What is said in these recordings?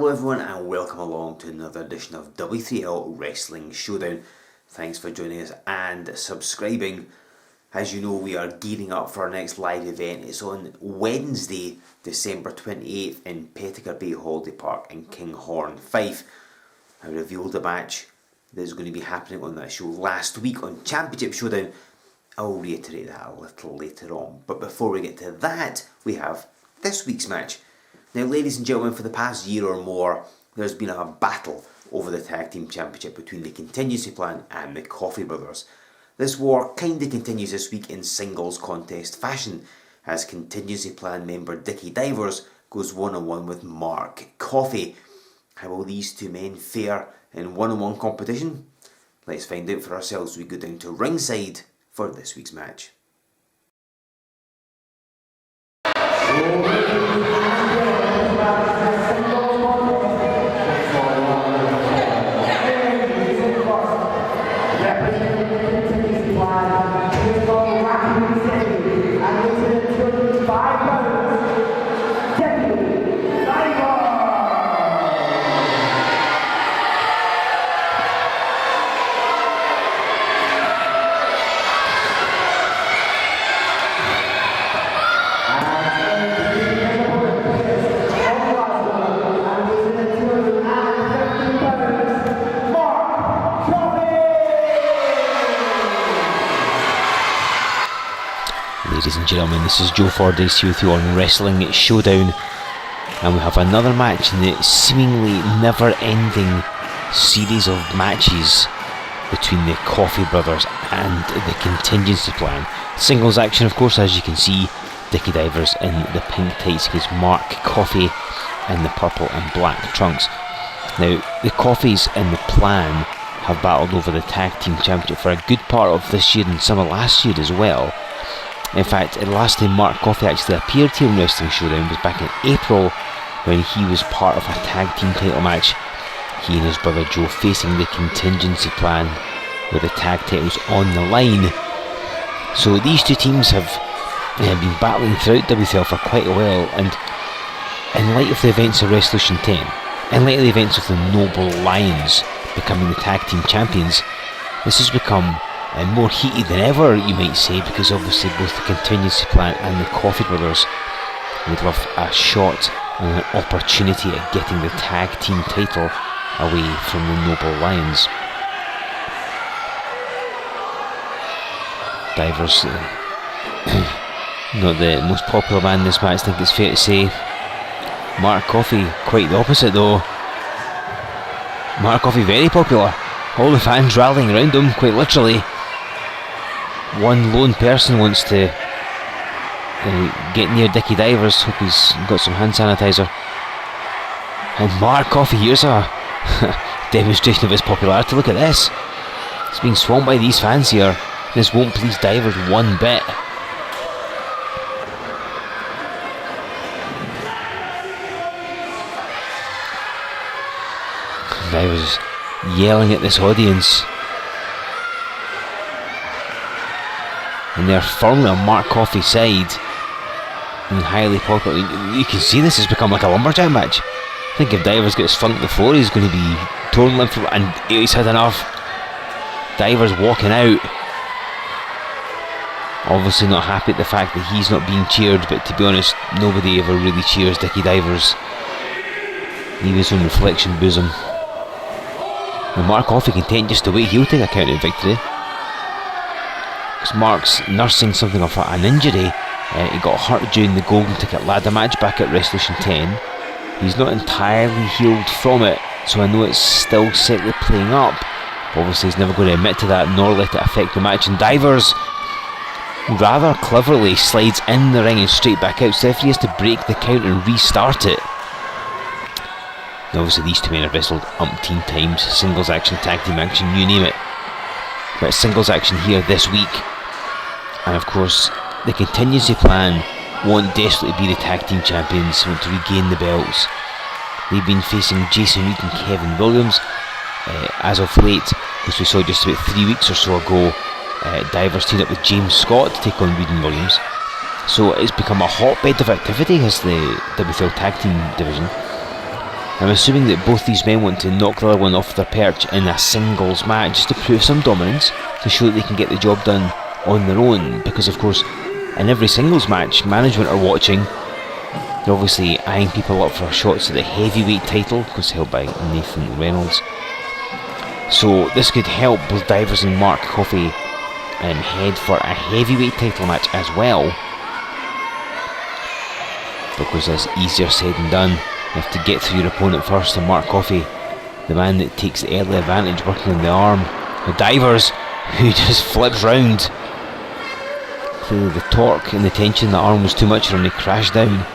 Hello everyone and welcome along to another edition of W3L Wrestling Showdown. Thanks for joining us and subscribing. As you know, we are gearing up for our next live event. It's on Wednesday, December 28th in Pettigar Bay Holiday Park in Kinghorn, Fife. I revealed a match that is going to be happening on that show last week on Championship Showdown. I'll reiterate that a little later on. But before we get to that, we have this week's match. Now, ladies and gentlemen, for the past year or more, there's been a battle over the Tag Team Championship between the Contingency Plan and the Coffey brothers. This war kinda continues this week in singles contest fashion, as Contingency Plan member Dickie Divers goes one-on-one with Mark Coffey. How will these two men fare in one-on-one competition? Let's find out for ourselves as we go down to ringside for this week's match. Ladies and gentlemen, this is Joe Fordyce here with you on Wrestling Showdown, and we have another match in the seemingly never-ending series of matches between the Coffey brothers and the Contingency Plan. Singles action, of course, as you can see. Dickie Divers in the pink tights against Mark Coffey in the purple and black trunks. Now, the Coffeys and the Plan have battled over the Tag Team Championship for a good part of this year and some of last year as well. In fact, the last time Mark Coffey actually appeared here on Wrestling Showdown was back in April, when he was part of a tag team title match, he and his brother Joe facing the Contingency Plan with the tag titles on the line. So these two teams have been battling throughout W3L for quite a while, and in light of the events of Resolution 10, in light of the events of the Noble Lions becoming the tag team champions, this has become more heated than ever, you might say, because obviously both the Contingency Plan and the Coffey brothers would love a shot and an opportunity at getting the tag team title away from the Noble Lions. Divers, not the most popular man in this match, I think it's fair to say. Mark Coffey, quite the opposite though. Mark Coffey, very popular. All the fans rallying around him, quite literally. One lone person wants to get near Dickie Divers. Hope he's got some hand sanitizer. And Mark Coffey, here's a demonstration of his popularity. Look at this. He's being swamped by these fans here. This won't please Divers one bit. Divers yelling at this audience. And they're firmly on Mark Coffey's side and highly popular. You can see this has become like a lumberjack match. I think if Divers gets flunked the floor, he's going to be torn limb from, and he's had enough. Divers walking out, obviously not happy at the fact that he's not being cheered, but to be honest, nobody ever really cheers Dickie Divers. Leave his own reflection bosom. And Mark Coffey content just to wait, he'll take a count of victory. Because Mark's nursing something of an injury. He got hurt during the Golden Ticket ladder match back at Resolution 10. He's not entirely healed from it, so I know it's still slightly playing up. But obviously he's never going to admit to that, nor let it affect the match. And Divers rather cleverly slides in the ring and straight back out, so if he has to break the count and restart it. Now obviously these two men have wrestled umpteen times, singles action, tag team action, you name it. But singles action here this week, and of course the Contingency Plan want desperately to be the tag team champions, want to regain the belts. They've been facing Jason Reed and Kevin Williams as of late, as we saw just about 3 weeks or so ago. Divers teamed up with James Scott to take on Reed and Williams. So it's become a hotbed of activity as the W3L tag team division. I'm assuming that both these men want to knock the other one off their perch in a singles match just to prove some dominance, to show that they can get the job done on their own, because of course in every singles match management are watching. They're obviously eyeing people up for shots at the heavyweight title, of course held by Nathan Reynolds. So this could help both Divers and Mark Coffey head for a heavyweight title match as well. Because that's easier said than done. You have to get through your opponent first, and Mark Coffey, the man that takes the early advantage working on the arm. The Divers, who just flips round. Clearly the torque and the tension in the arm was too much for him to crash down.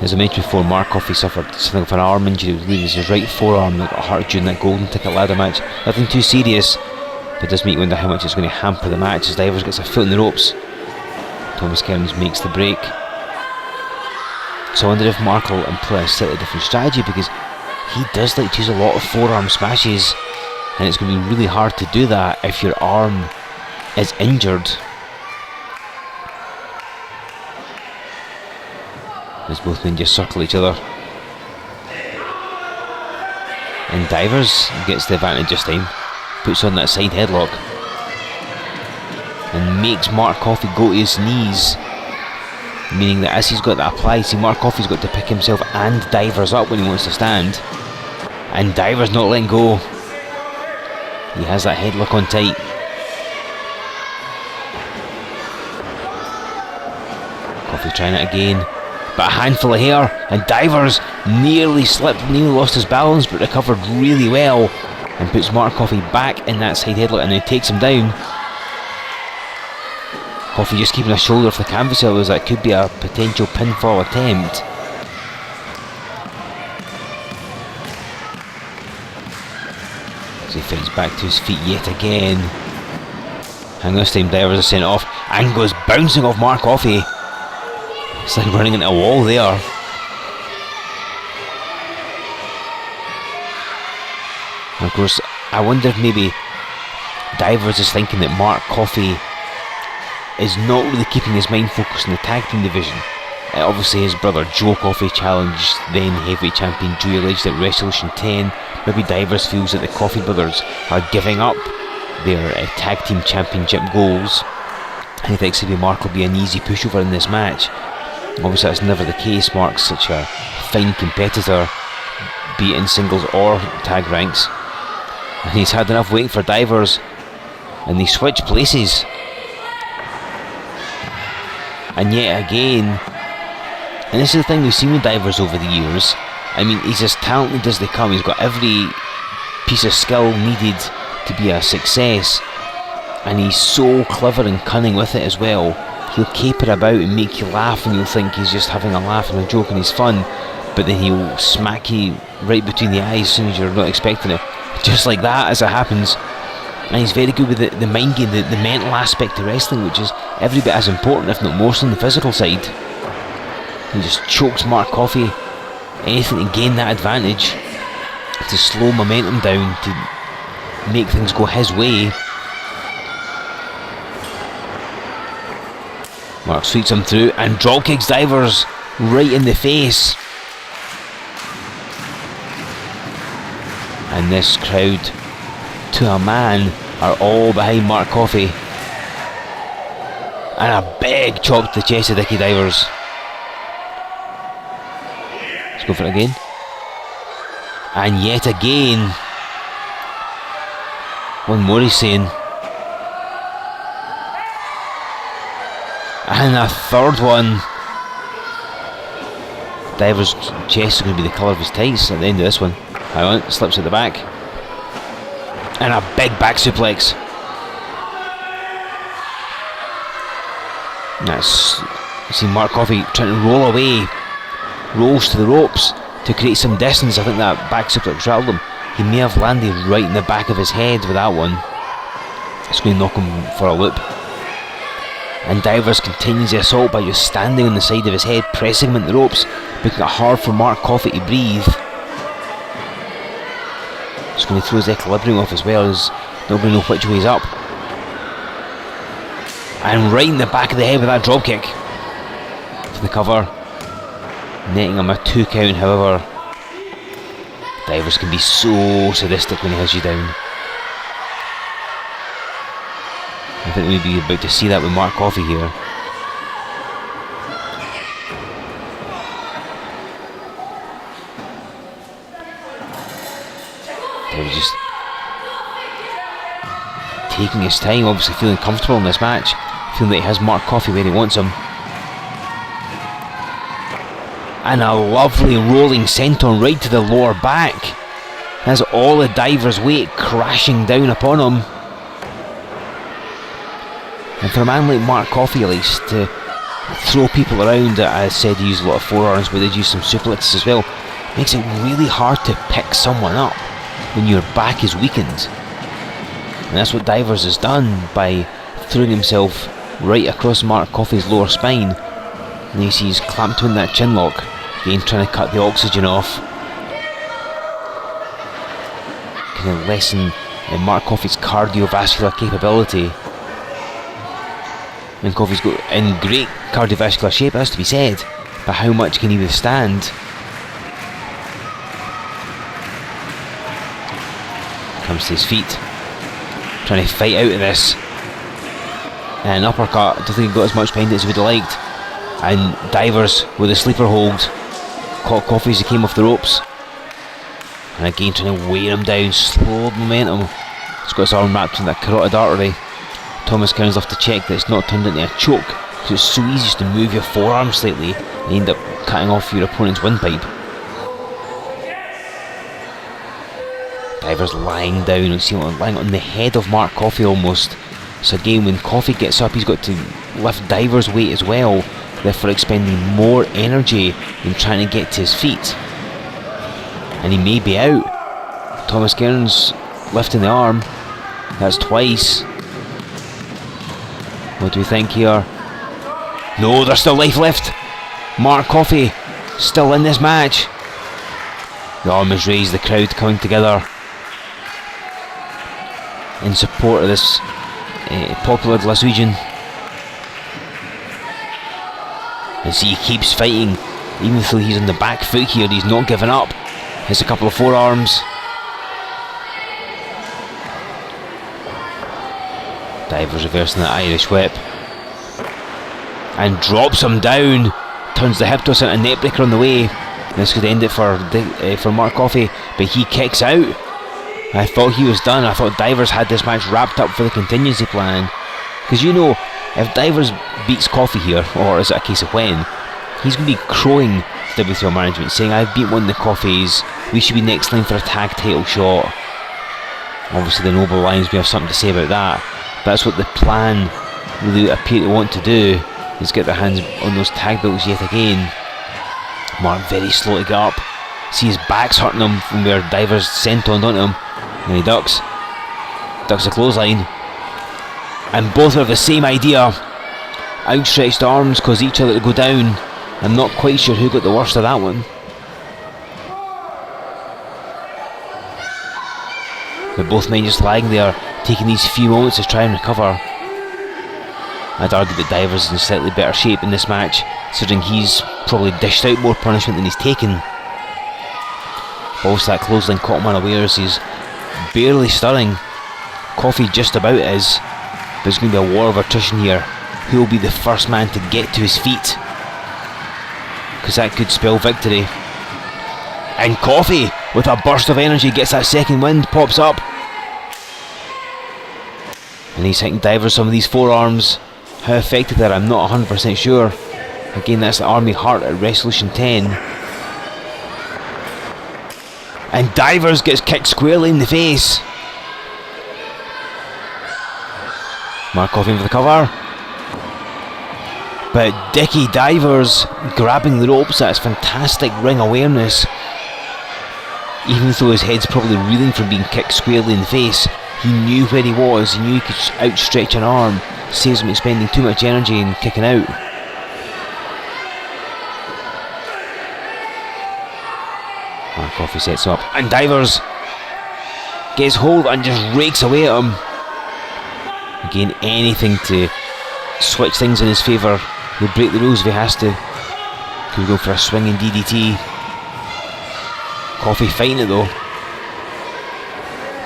As I mentioned before, Mark Coffey suffered something of an arm injury. It was leaving his right forearm that got hurt during that golden ticket ladder match. Nothing too serious, but it does make you wonder how much it's going to hamper the match as Divers gets a foot in the ropes. Thomas Kearns makes the break. So I wonder if Mark will employ a slightly different strategy, because he does like to use a lot of forearm smashes, and it's going to be really hard to do that if your arm is injured. As both men just circle each other. And Divers gets the advantage this time. Puts on that side headlock. And makes Mark Coffey go to his knees. Meaning that as he's got that applied, see, Mark Coffey's got to pick himself and Divers up when he wants to stand. And Divers not letting go. He has that headlock on tight. Coffey trying it again, but a handful of hair, and Divers nearly slipped, nearly lost his balance, but recovered really well and puts Mark Coffey back in that side headlock, and then takes him down. Coffey just keeping a shoulder off the canvas, as that could be a potential pinfall attempt. As he fights back to his feet yet again. And this time Divers is sent off and goes bouncing off Mark Coffey. It's like running into a wall there. And of course, I wonder if maybe Divers is thinking that Mark Coffey is not really keeping his mind focused on the tag team division. Obviously his brother Joe Coffey challenged then heavyweight champion Joey Ledge at Resolution 10. Maybe Divers feels that the Coffey brothers are giving up their tag team championship goals, and he thinks maybe Mark will be an easy pushover in this match. Obviously that's never the case. Mark's such a fine competitor, be it in singles or tag ranks, and he's had enough waiting for Divers, and they switch places. And yet again, and this is the thing we've seen with Divers over the years, I mean, he's as talented as they come. He's got every piece of skill needed to be a success, and he's so clever and cunning with it as well. He'll caper about and make you laugh, and you'll think he's just having a laugh and a joke and he's fun, but then he'll smack you right between the eyes as soon as you're not expecting it, just like that as it happens. And he's very good with the mind game, the mental aspect of wrestling, which is every bit as important, if not more, than the physical side. He just chokes Mark Coffey. Anything to gain that advantage, to slow momentum down, to make things go his way. Mark sweeps him through and drop kicks Divers right in the face. And this crowd, to a man, are all behind Mark Coffey. And a big chop to the chest of Dickie Divers. Let's go for it again. And yet again. One more he's saying. And a third one. Divers' chest is going to be the colour of his tights at the end of this one. Hang on, slips at the back. And a big back suplex. That's, you see Mark Coffey trying to roll away. Rolls to the ropes to create some distance. I think that back suplex rattled him. He may have landed right in the back of his head with that one. It's going to knock him for a loop. And Divers continues the assault by just standing on the side of his head, pressing him into the ropes, making it hard for Mark Coffey to breathe. It's going to throw his equilibrium off as well, as not going to know which way he's up. And right in the back of the head with that dropkick. For the cover. netting him a 2 count. However, Divers can be so sadistic when he has you down. I think we'd be about to see that with Mark Coffey here. Divers just taking his time, obviously feeling comfortable in this match, feeling that he has Mark Coffey where he wants him. And a lovely rolling senton right to the lower back. Has all the Divers' weight crashing down upon him. And for a man like Mark Coffey, he likes to throw people around. I said he used a lot of forearms, but they use some suplexes as well. Makes it really hard to pick someone up when your back is weakened. And that's what Divers has done by throwing himself right across Mark Coffey's lower spine. And you see he's clamped in that chin lock, again trying to cut the oxygen off. Kind of lessen Mark Coffey's cardiovascular capability. And Coffey's got in great cardiovascular shape, has to be said, but how much can he withstand? Comes to his feet, trying to fight out of this. And an uppercut, I don't think he got as much behind it as he would have liked. And Divers with a sleeper hold caught Coffey as he came off the ropes. And again trying to weigh him down, slow momentum. He's got his arm wrapped in that carotid artery. Thomas Kearns left to check that it's not turned into a choke, because it's so easy just to move your forearm slightly and you end up cutting off your opponent's windpipe. Divers lying down, and see lying on the head of Mark Coffey almost. So again, when Coffey gets up, he's got to lift Divers' weight as well, therefore expending more energy in trying to get to his feet. And he may be out. Thomas Kearns lifting the arm. That's twice. What do we think here? No, there's still life left. Mark Coffey still in this match. The arm is raised, the crowd coming together in support of this popular Glaswegian. And see, he keeps fighting, even though he's on the back foot here, he's not giving up. Hits a couple of forearms. Divers reversing that Irish whip and drops him down. Turns the hip toss into a neck breaker on the way. This could end it for Mark Coffey, but he kicks out. I thought he was done. I thought Divers had this match wrapped up for the contingency plan, because you know, if Divers beats Coffey here, or is it a case of when, he's going to be crowing W3L management, saying, "I've beat one of the Coffeys, we should be next line for a tag title shot." Obviously the Noble Lions may have something to say about that. That's what the plan really appear to want to do, is get their hands on those tag belts yet again. Mark very slow to get up. See, his back's hurting him from where Divers sentoned onto him. And he ducks a clothesline. And both have the same idea. Outstretched arms cause each other to go down. I'm not quite sure who got the worst of that one. But both men just lying there, taking these few moments to try and recover. I'd argue that Divers is in slightly better shape in this match, considering he's probably dished out more punishment than he's taken. But also that clothesline caught him unawares. He's barely stirring. Coffey just about is. But there's going to be a war of attrition here. Who will be the first man to get to his feet? Because that could spell victory. And Coffey, with a burst of energy, gets that second wind, pops up. And he's hitting Divers some of these forearms. How effective they are, I'm not 100% sure. Again, that's the Army Heart at Resolution 10. And Divers gets kicked squarely in the face. Mark Coffey for the cover. But Dickie Divers grabbing the ropes, that's fantastic ring awareness. Even though his head's probably reeling from being kicked squarely in the face, he knew where he was, he knew he could outstretch an arm, saves him expending too much energy and kicking out. Mark Coffey sets up, and Divers gets hold and just rakes away at him. Again, anything to switch things in his favour. He'll break the rules if he has to. Could go for a swinging DDT. Coffey fighting it though.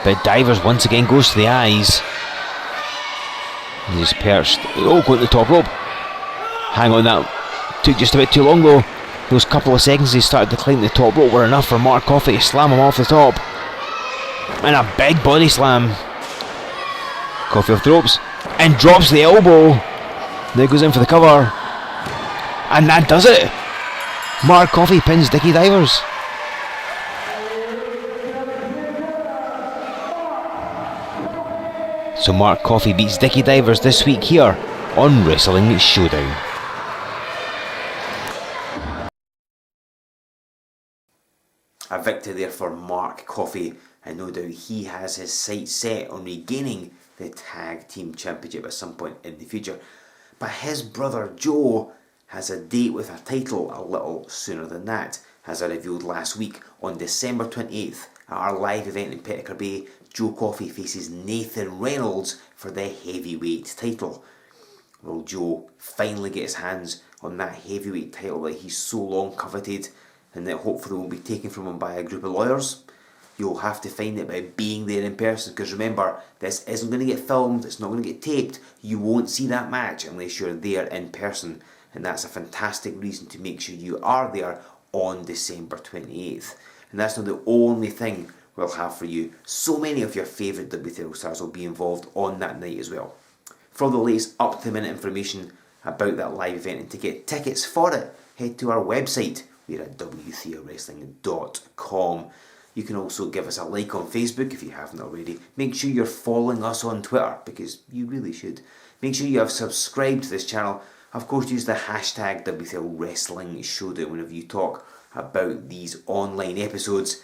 But Divers once again goes to the eyes. He's perched. Oh, going to the top rope. Hang on, that took just a bit too long though. Those couple of seconds he started to climb the top rope were enough for Mark Coffey to slam him off the top. And a big body slam. Coffey off the ropes. And drops the elbow. Now goes in for the cover. And that does it. Mark Coffey pins Dickie Divers. So Mark Coffey beats Dickie Divers this week here on Wrestling Showdown. A victory there for Mark Coffey, and no doubt he has his sights set on regaining the Tag Team Championship at some point in the future. But his brother Joe has a date with a title a little sooner than that. As I revealed last week, on December 28th at our live event in Petticoat Bay, Joe Coffey faces Nathan Reynolds for the heavyweight title. Will Joe finally get his hands on that heavyweight title that he's so long coveted and that hopefully will be taken from him by a group of lawyers? You'll have to find it by being there in person, because remember, this isn't going to get filmed, it's not going to get taped. You won't see that match unless you're there in person, and that's a fantastic reason to make sure you are there on December 28th. And that's not the only thing we'll have for you. So many of your favourite W3L stars will be involved on that night as well. For all the latest up-to-the-minute information about that live event and to get tickets for it, head to our website. We're at w3lwrestling.com. You can also give us a like on Facebook if you haven't already. Make sure you're following us on Twitter, because you really should. Make sure you have subscribed to this channel. Of course, use the hashtag W3L Wrestling Showdown whenever you talk about these online episodes.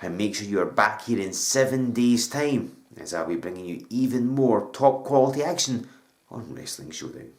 And make sure you are back here in 7 days' time, as I'll be bringing you even more top quality action on Wrestling Showdown.